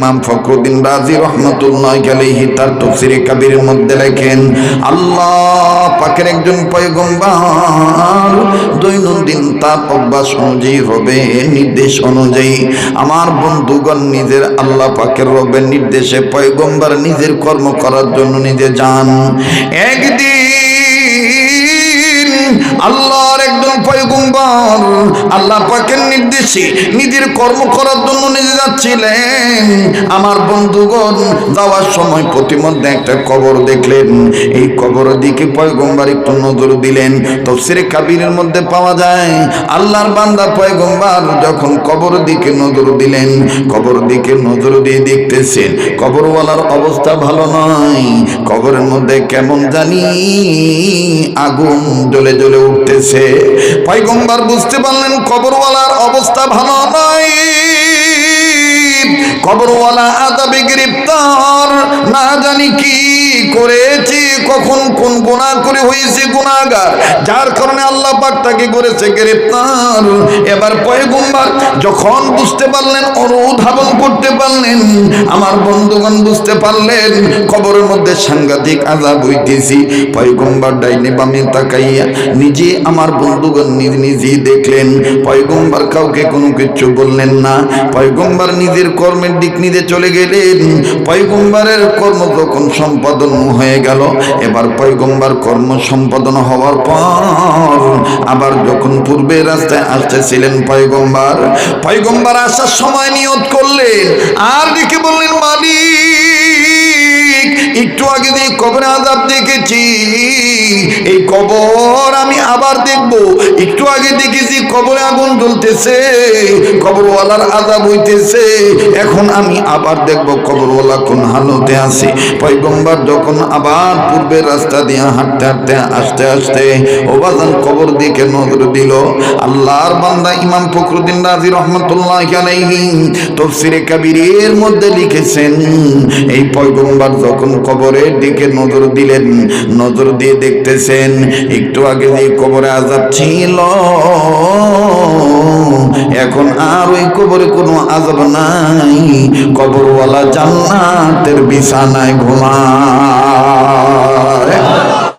ইমাম ফখরুদ্দিন রাজি রহমতুল্লাহি আলাইহি তার তাফসীরে কাবীরের মধ্যে লেখেন, আল্লাহ পাকের একজন পয়গম্বর দৈনন্দিন তার অভ্যাস অনুযায়ী হবে, নির্দেশ অনুযায়ী আমার বন্ধুগণ নিজের আল্লাহ পাকের রবের নির্দেশে পয়গম্বর নিজের কর্ম করার জন্য নিজে যান। একদিন আল্লাহর একজন পয়গম্বর আল্লাহ পাকের নির্দেশে নিজের কর্ম করার জন্য নিজে যাচ্ছিলেন। আমার বন্ধুগণ যাওয়ার সময় প্রতিমধ্যে একটা কবর দেখলেন। এই কবরের দিকে পয়গম্বর একটু নজর দিলেন। তাফসীরে কাবীরের মধ্যে পাওয়া যায় আল্লাহর বান্দা পয়গম্বর যখন কবরের দিকে নজর দিলেন, কবরের দিকে নজর দিয়ে দেখতেছেন কবরওয়ালার অবস্থা ভালো নয়। কবরের মধ্যে কেমন জানি আগুন জ্বলে জ্বলে উঠতেছে। পয়গম্বর বুঝতে পারলেন কবরওয়ালার অবস্থা ভালো নয়, কবরওয়ালা আযাবে গ্রেফতার, না জানি কি করেছে, কখন কোন গুনাহ করে হয়েছে গুনাহগার, যার কারণে আল্লাহ পাক তাকে করেছে গ্রেফতার। এবার পয়গম্বর যখন বুঝতে পারলেন, অনুধাবন করতে পারলেন, আমার বন্ধুগণ বুঝতে পারলেন কবরের মধ্যে সাংঘাতিক আযাব হইতেছি। পয়গম্বর ডাইনে বামে তাকাইয়া নিজে আমার বন্ধুগণ নিজেই দেখলেন। পয়গম্বর কাউকে কোনো কিছু বললেন না। পয়গম্বর নিজের কর্মের দিক নিজে চলে গেলেন। পয়গম্বরের কর্ম যখন সম্পাদন হয়ে গেল, এবার পয়গম্বর কর্ম সম্পাদন হওয়ার পর আবার যখন পূর্বের রাস্তায় আসতেছিলেন পয়গম্বর আসার সময় নিয়ত করলেন আর দেখে বললেন, মালিক একটু আগে যে কবরে আযাব দেখেছি, এই কবর আমি আবার দেখব। একটু আগে দেখেছি কবরে আগুন জ্বলতেছে, কবরওয়ালার আযাব হইতেছে, এখন আমি আবার দেখব কবরওয়ালা কোন হালতে আছে। পয়গম্বর যখন আবার পূর্বের রাস্তা দিয়ে হাঁটতে হাঁটতে আস্তে আস্তে ওবাজান কবর দিকে নজর দিল। আল্লাহর বান্দা ইমাম ফখরুদ্দিন রাজি রহমতুল্লাহি আলাইহি তাফসীরে কাবীরের মধ্যে লিখেছেন, এই পয়গম্বর যখন কবরের দিকে নজর দিলেন, নজর দিয়ে দেখতেছেন একটু আগে যে কবরে আযাব ছিল, এখন আর ওই কবরে কোনো আযাব নাই, কবরওয়ালা জান্নাতের বিছানায় ঘুমায়।